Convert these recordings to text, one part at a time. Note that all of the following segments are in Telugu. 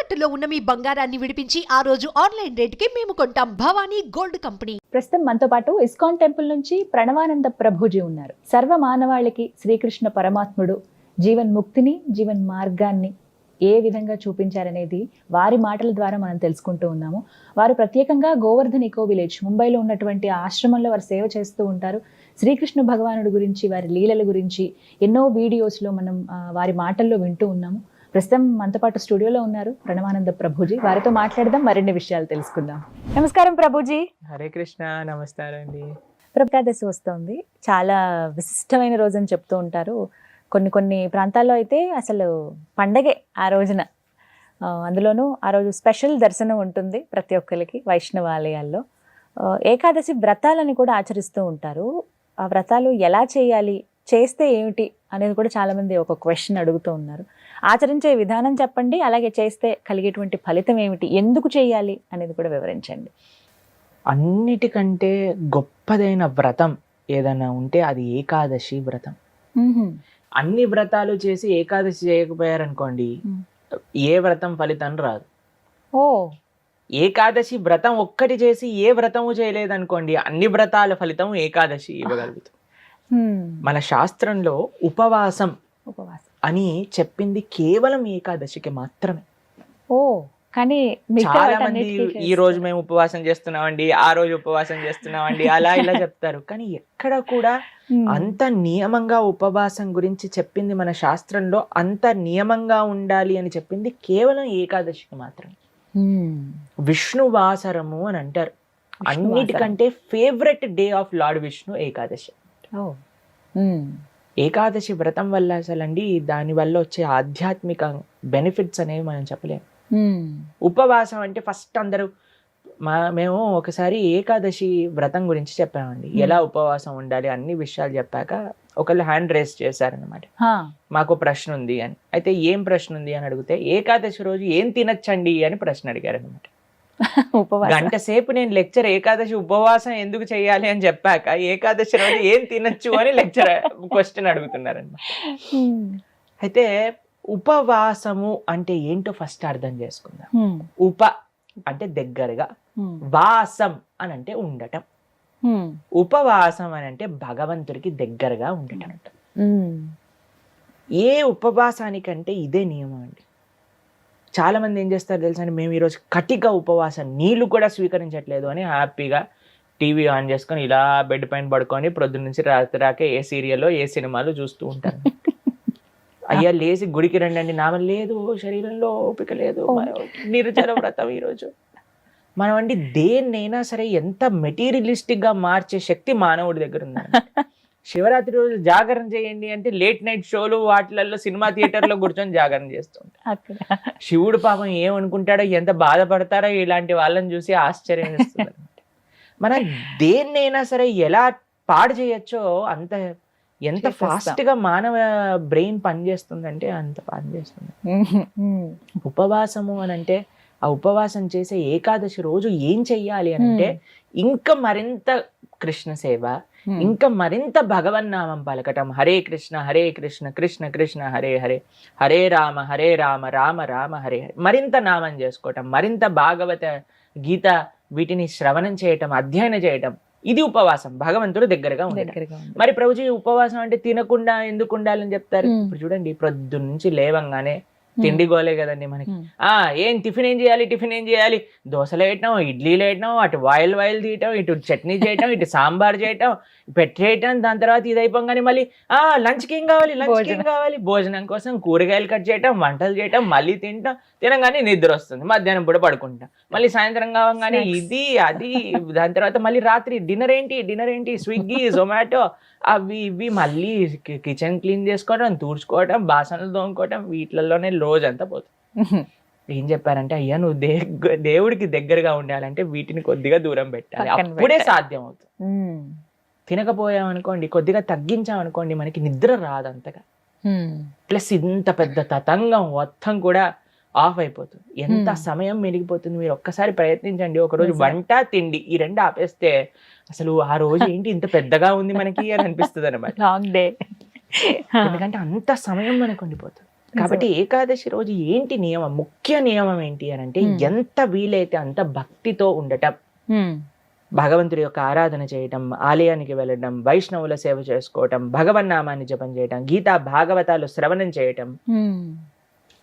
తాకట్టులో ఉన్న మీ బంగారాన్ని విడిపించి ఆ రోజు ఆన్లైన్ రేటుకి మేము కొంటాం. Bhavani gold company. ప్రస్తుతం మనతో పాటు ఇస్కాన్ టెంపుల్ నుంచి ప్రణవానంద ప్రభుజీ ఉన్నారు. సర్వ మానవాళికి శ్రీకృష్ణ పరమాత్ముడు జీవన్ ముక్తిని, జీవన్ మార్గాన్ని ఏ విధంగా చూపించారనేది వారి మాటల ద్వారా మనం తెలుసుకుంటూ ఉన్నాము. వారు ప్రత్యేకంగా గోవర్ధన్ ఇకో విలేజ్ ముంబైలో ఉన్నటువంటి ఆశ్రమంలో వారు సేవ చేస్తూ ఉంటారు. శ్రీకృష్ణ భగవానుడి గురించి, వారి లీలల గురించి ఎన్నో వీడియోస్లో మనం వారి మాటల్లో వింటూ ఉన్నాము. ప్రస్తుతం మనతో పాటు స్టూడియోలో ఉన్నారు ప్రణవానంద ప్రభుజీ. వారితో మాట్లాడదాం, మరిన్ని విషయాలు తెలుసుకుందాం. నమస్కారం ప్రభుజీ. హరే కృష్ణ. నమస్కారం అండి. ఏకాదశి వస్తుంది, చాలా విశిష్టమైన రోజు అని చెప్తూ ఉంటారు. కొన్ని ప్రాంతాల్లో అయితే అసలు పండగే ఆ రోజున. అందులోనూ ఆ రోజు స్పెషల్ దర్శనం ఉంటుంది ప్రతి ఒక్కరికి వైష్ణవ ఆలయాల్లో. ఏకాదశి వ్రతాలని కూడా ఆచరిస్తూ ఉంటారు. ఆ వ్రతాలు ఎలా చేయాలి, చేస్తే ఏమిటి అనేది కూడా చాలామంది ఒక క్వశ్చన్ అడుగుతూ ఉన్నారు. ఆచరించే విధానం చెప్పండి, అలాగే చేస్తే కలిగేటువంటి ఫలితం ఏమిటి, ఎందుకు చేయాలి అనేది కూడా వివరించండి. అన్నిటికంటే గొప్పదైన వ్రతం ఏదైనా ఉంటే అది ఏకాదశి వ్రతం. అన్ని వ్రతాలు చేసి ఏకాదశి చేయకపోయారనుకోండి, ఏ వ్రతం ఫలితం రాదు. ఓ, ఏకాదశి వ్రతం ఒక్కటి చేసి ఏ వ్రతము చేయలేదనుకోండి, అన్ని వ్రతాల ఫలితం ఏకాదశి ఇవ్వగలుగుతాం. మన శాస్త్రంలో ఉపవాసం అని చెప్పింది కేవలం ఏకాదశికి మాత్రమే. ఓ, కానీ చాలా మంది ఈ రోజు మేము ఉపవాసం చేస్తున్నామండి, ఆ రోజు ఉపవాసం చేస్తున్నామండి, అలా ఇలా చెప్తారు. కానీ ఎక్కడ కూడా అంత నియమంగా ఉపవాసం గురించి చెప్పింది మన శాస్త్రంలో, అంత నియమంగా ఉండాలి అని చెప్పింది కేవలం ఏకాదశికి మాత్రమే. విష్ణువాసరము అని అంటారు. అన్నిటికంటే favourite day of lord Vishnu Ekadashi. Ekadashi వ్రతం వల్ల అసలండి దాని వల్ల వచ్చే ఆధ్యాత్మిక బెనిఫిట్స్ అనేవి మనం చెప్పలేము. ఉపవాసం అంటే ఫస్ట్ అందరూ మేము ఒకసారి ఏకాదశి వ్రతం గురించి చెప్పామండి, ఎలా ఉపవాసం ఉండాలి అన్ని విషయాలు చెప్పాక ఒకళ్ళు హ్యాండ్ రేస్ చేశారనమాట. మాకు ప్రశ్న ఉంది అని. అయితే ఏం ప్రశ్న ఉంది అని అడిగితే, ఏకాదశి రోజు ఏం తినచ్చండి అని ప్రశ్న అడిగారు అనమాట. గంట సేపు నేను లెక్చర్ ఏకాదశి ఉపవాసం ఎందుకు చేయాలి అని చెప్పాక ఏకాదశి రోజు ఏం తినచ్చు అని లెక్చర్ క్వశ్చన్ అడుగుతున్నారనమాట. అయితే ఉపవాసము అంటే ఏంటో ఫస్ట్ అర్థం చేసుకుందాం. ఉప అంటే దగ్గరగా, వాసం అని అంటే ఉండటం. ఉపవాసం అని అంటే భగవంతుడికి దగ్గరగా ఉండటం. ఏ ఉపవాసానికంటే ఇదే నియమం అండి. చాలా మంది ఏం చేస్తారు తెలుసా అండి, మేము ఈరోజు కటిక ఉపవాసం, నీళ్లు కూడా స్వీకరించట్లేదు అని హ్యాపీగా టీవీ ఆన్ చేసుకొని ఇలా బెడ్ పైన పడుకొని ప్రొద్దున నుంచి రాత్రి రాకే ఏ సీరియల్లో ఏ సినిమాలు చూస్తూ ఉంటారు. అయ్యా లేచి గుడికి రండి అండి, నామం లేదు, శరీరంలో ఓపిక లేదు, నిర్జల వ్రతం ఈరోజు. మనం అండి దేన్నైనా సరే ఎంత మెటీరియలిస్టిక్ గా మార్చే శక్తి మానవుడి దగ్గర ఉందండి. శివరాత్రి రోజు జాగరణ చేయండి అంటే లేట్ నైట్ షోలు వాటిలలో సినిమా థియేటర్లో కూర్చొని జాగరణ చేస్తుంటారు. శివుడు పాపం ఏమనుకుంటాడో, ఎంత బాధపడతారో ఇలాంటి వాళ్ళని చూసి ఆశ్చర్యం వేస్తుంది. మనం దేన్నైనా సరే ఎలా పాడు చేయొచ్చో అంత, ఎంత ఫాస్ట్ గా మానవ బ్రెయిన్ పనిచేస్తుందంటే అంత పనిచేస్తుంది. ఉపవాసము అని అంటే, ఆ ఉపవాసం చేసే ఏకాదశి రోజు ఏం చెయ్యాలి అని అంటే, ఇంకా మరింత కృష్ణ సేవ, ఇంకా మరింత భగవన్నామం పలకటం. హరే కృష్ణ కృష్ణ కృష్ణ హరే హరే, హరే రామ రామ రామ హరే హరే. మరింత నామం చేసుకోవటం, మరింత భాగవత గీత వీటిని శ్రవణం చేయటం, అధ్యయనం చేయటం. ఇది ఉపవాసం, భగవంతుడు దగ్గరగా ఉండేది. మరి ప్రభుజీ ఉపవాసం అంటే తినకుండా ఎందుకు ఉండాలని చెప్తారు? ఇప్పుడు చూడండి, ప్రొద్దు నుంచి లేవంగానే తిండి గోలే కదండి మనకి. ఏం టిఫిన్ ఏం చేయాలి, దోశలు వేయటం, ఇడ్లీలు వేయటం, అటు వాయిల్ తీయటం, ఇటు చట్నీ చేయటం, ఇటు సాంబార్ చేయటం, పెట్టేయటం. దాని తర్వాత ఇది అయిపోగానే మళ్ళీ లంచ్కి ఏం కావాలి, భోజనం కోసం కూరగాయలు కట్ చేయటం, వంటలు చేయటం, మళ్ళీ తినగానే నిద్ర వస్తుంది, మధ్యాహ్నం పూట పడుకుంటాం, మళ్ళీ సాయంత్రం కావగానే ఇది అది. దాని తర్వాత మళ్ళీ రాత్రి డిన్నర్ ఏంటి, స్విగ్గీ జొమాటో అవి ఇవి, మళ్ళీ కిచెన్ క్లీన్ చేసుకోవడం, తూడ్చుకోవడం, బాసనలు తోముకోవడం, వీటిలలోనే రోజంతా పోతుంది. ఏం చెప్పారంటే, అయ్యా నువ్వు దేవుడికి దగ్గరగా ఉండాలంటే వీటిని కొద్దిగా దూరం పెట్టాలి, అప్పుడే సాధ్యం అవుతుంది. తినకపోయామనుకోండి, కొద్దిగా తగ్గించామనుకోండి, మనకి నిద్ర రాదు అంతగా. ప్లస్ ఇంత పెద్ద తతంగం మొత్తం కూడా ఆఫ్ అయిపోతుంది. ఎంత సమయం మెరిగిపోతుంది. మీరు ఒక్కసారి ప్రయత్నించండి. ఒకరోజు వంట తిండి ఈ రెండు ఆపేస్తే అసలు ఆ రోజు ఏంటి ఇంత పెద్దగా ఉంది మనకి అని అనిపిస్తుంది అనమాట. Long day. ఎందుకంటే అంత సమయం మనకు ఉండిపోతుంది. కాబట్టి ఏకాదశి రోజు ఏంటి నియమం, ముఖ్య నియమం ఏంటి అని అంటే ఎంత వీలైతే అంత భక్తితో ఉండటం, భగవంతుడి యొక్క ఆరాధన చేయటం, ఆలయానికి వెళ్ళడం, వైష్ణవుల సేవ చేసుకోవటం, భగవన్నామాన్ని జపం చేయటం, గీతా భాగవతాలు శ్రవణం చేయటం,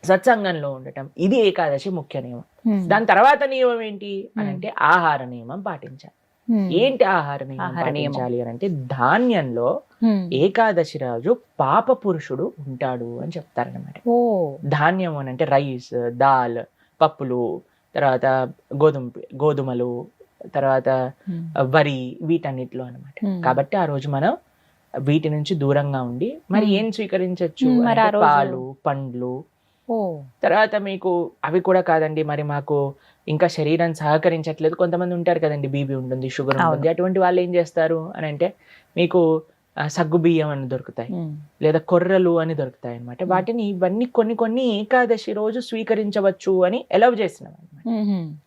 సత్సంగంలో ఉండటం, ఇది ఏకాదశి ముఖ్య నియమం. దాని తర్వాత నియమం ఏంటి అని అంటే ఆహార నియమం పాటించాలి. ఏంటి ఆహార నియమం పాటించాలి అని అంటే ధాన్యంలో ఏకాదశి రోజు పాప పురుషుడు ఉంటాడు అని చెప్తారనమాట. ధాన్యం అని అంటే రైస్, దాల్, పప్పులు, తర్వాత గోధుమలు, తర్వాత వరి, వీటన్నిటిలో అనమాట. కాబట్టి ఆ రోజు మనం వీటి నుంచి దూరంగా ఉండి మరి ఏం స్వీకరించవచ్చు, పాలు, పండ్లు. తర్వాత మీకు అవి కూడా కాదండి, మరి మాకు ఇంకా శరీరం సహకరించట్లేదు, కొంతమంది ఉంటారు కదండి, బీపీ ఉంటుంది, షుగర్ ఉంటుంది, అటువంటి వాళ్ళు ఏం చేస్తారు అని అంటే మీకు సగ్గు బియ్యం అని దొరుకుతాయి, లేదా కొర్రలు అని దొరుకుతాయి అనమాట. వాటిని ఇవన్నీ కొన్ని ఏకాదశి రోజు స్వీకరించవచ్చు అని ఎలవ్ చేసినాం అనమాట.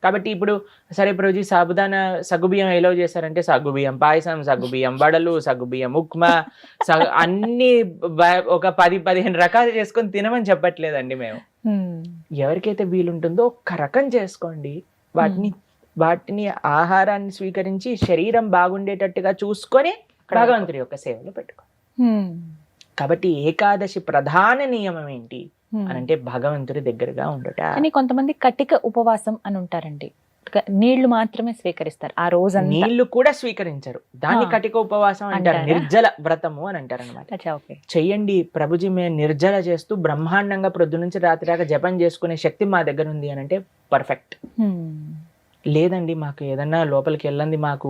కాబట్టి ఇప్పుడు సరే ప్రభుజీ సాబుదానా సగ్గుబియ్యం ఎలవ్ చేశారంటే సగ్గుబియ్యం పాయసం, సగ్గుబియ్యం వడలు, సగ్గుబియ్యం ఉప్మా, అన్ని ఒక 10-15 రకాలు చేసుకొని తినమని చెప్పట్లేదండి మేము. ఎవరికైతే వీలుంటుందో ఒక్క రకం చేసుకోండి, వాటిని ఆహారాన్ని స్వీకరించి శరీరం బాగుండేటట్టుగా చూసుకొని భగవంతుడి యొక్క సేవలో పెట్టుకో. కాబట్టి ఏకాదశి ప్రధాన నియమం ఏంటి అని అంటే భగవంతుడి దగ్గరగా ఉండట. కానీ కొంతమంది కటిక ఉపవాసం అని ఉంటారండి, నీళ్లు మాత్రమే స్వీకరిస్తారు ఆ రోజు, నీళ్లు కూడా స్వీకరించరు, దాన్ని కటిక ఉపవాసం అంటారు, నిర్జల వ్రతము అని అంటారు అనమాట. చెయ్యండి ప్రభుజీ, మేము నిర్జల చేస్తూ బ్రహ్మాండంగా ప్రొద్దు నుంచి రాత్రి దాకా జపం చేసుకునే శక్తి మా దగ్గర ఉంది అని అంటే పర్ఫెక్ట్. లేదండి మాకు ఏదన్నా లోపలికి వెళ్ళండి, మాకు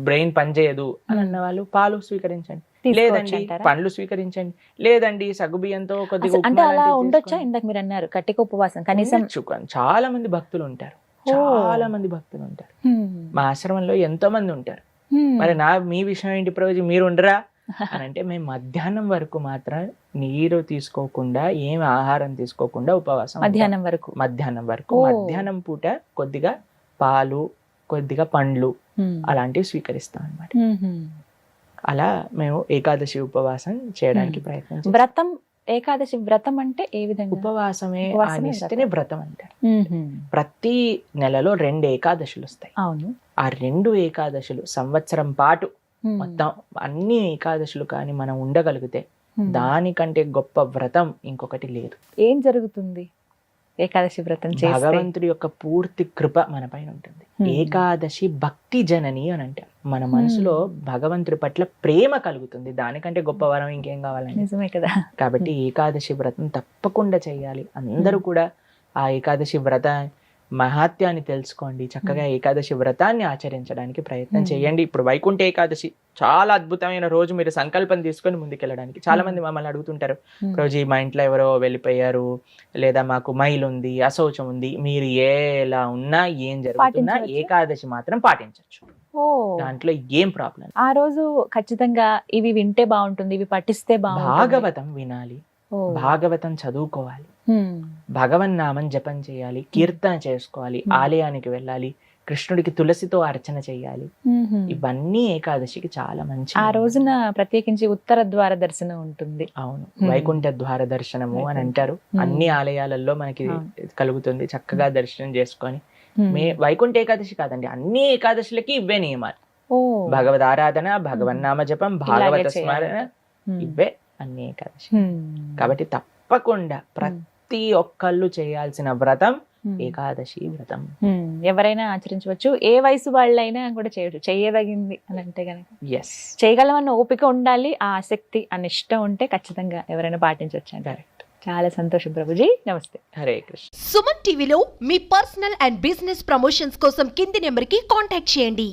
బ్రెయిన్ పనిచేయదు అని అన్న వాళ్ళు పాలు స్వీకరించండి, లేదండి పండ్లు స్వీకరించండి, లేదండి సగ్గుబియ్యంతో కొద్దిగా అలా ఉండొచ్చా? ఇందాక మీరు అన్నారు కటిక ఉపవాసం కనీసం. చాలా మంది భక్తులు ఉంటారు, మా ఆశ్రమంలో ఎంతో మంది ఉంటారు. మరి మీ విషయం ఏంటి ప్రభుజీ, మీరు ఉండరా అని అంటే మేము మధ్యాహ్నం వరకు మాత్రం నీరు తీసుకోకుండా, ఏం ఆహారం తీసుకోకుండా ఉపవాసం. మధ్యాహ్నం పూట కొద్దిగా పాలు, కొద్దిగా పండ్లు అలాంటివి స్వీకరిస్తాం అన్నమాట. అలా మేము ఏకాదశి ఉపవాసం చేయడానికి ప్రయత్నం చేస్తాం. వ్రతం, ఏకాదశి వ్రతం అంటే ఏ విధంగా? ఉపవాసమే వ్రతం అంటారు. ప్రతి నెలలో 2 ఏకాదశులు వస్తాయి. అవును. ఆ 2 ఏకాదశులు సంవత్సరం పాటు మొత్తం అన్ని ఏకాదశులు కానీ మనం ఉండగలిగితే దానికంటే గొప్ప వ్రతం ఇంకొకటి లేదు. ఏం జరుగుతుంది ఏకాదశి వ్రతం చేస్తే? భగవంతుడి యొక్క పూర్తి కృప మన పైన ఉంటుంది. ఏకాదశి భక్తి జనని అని అంటారు. మన మనసులో భగవంతుడి పట్ల ప్రేమ కలుగుతుంది, దానికంటే గొప్ప వరం ఇంకేం కావాలండి? నిజమే కదా. కాబట్టి ఏకాదశి వ్రతం తప్పకుండా చేయాలి. అందరూ కూడా ఆ ఏకాదశి వ్రత మహాత్యాన్ని తెలుసుకోండి, చక్కగా ఏకాదశి వ్రతాన్ని ఆచరించడానికి ప్రయత్నం చేయండి. ఇప్పుడు వైకుంఠ ఏకాదశి చాలా అద్భుతమైన రోజు, మీరు సంకల్పం తీసుకొని ముందుకెళ్ళడానికి. చాలా మంది మమ్మల్ని అడుగుతుంటారు, రోజు మా ఇంట్లో ఎవరో వెళ్ళిపోయారు, లేదా మాకు మైల్ ఉంది, అశౌచం ఉంది, మీరు ఎలా ఉన్నా ఏం జరుగుతున్నా ఏకాదశి మాత్రం పాటించవచ్చు, దాంట్లో ఏం ప్రాబ్లం. ఆ రోజు ఖచ్చితంగా ఇవి వింటే బాగుంటుంది, ఇవి పఠిస్తే బాగుంటుంది. భాగవతం వినాలి, భాగవతం చదువుకోవాలి, భగవన్నామం జపం చేయాలి, కీర్తన చేసుకోవాలి, ఆలయానికి వెళ్ళాలి, కృష్ణుడికి తులసితో అర్చన చేయాలి. ఇవన్నీ ఏకాదశికి చాలా మంచి. ఆ రోజున ప్రత్యేకించి ఉత్తర ద్వార దర్శనం ఉంటుంది. అవును, వైకుంఠ ద్వార దర్శనము అని అంటారు. అన్ని ఆలయాలలో మనకి కలుగుతుంది. చక్కగా దర్శనం చేసుకొని వైకుంఠ ఏకాదశి కాదండి, అన్ని ఏకాదశులకి ఇవే నియమాలు. భగవద్ ఆరాధన, భగవన్నామ జపం, భాగవత స్మరణ, ఇవే అన్ని ఏకాదశి. కాబట్టి తప్పకుండా ప్రతి ఒక్కళ్ళు చేయాల్సిన వ్రతం ఏకాదశి వ్రతం. ఎవరైనా ఆచరించవచ్చు, ఏ వయసు వాళ్ళైనా కూడా చేయవచ్చు, చేయదగింది అని అంటే గనక. చేయగలమన్న ఓపిక ఉండాలి, ఆ ఆసక్తి, ఆ నిష్ట ఉంటే ఖచ్చితంగా ఎవరైనా పాటించవచ్చు. చాలా సంతోషం ప్రభుజీ, నమస్తే. హరే కృష్ణ. సుమన్ టీవీలో మీ పర్సనల్ అండ్ బిజినెస్ ప్రమోషన్స్ కోసం కింది నెంబర్కి కాంటాక్ట్ చేయండి.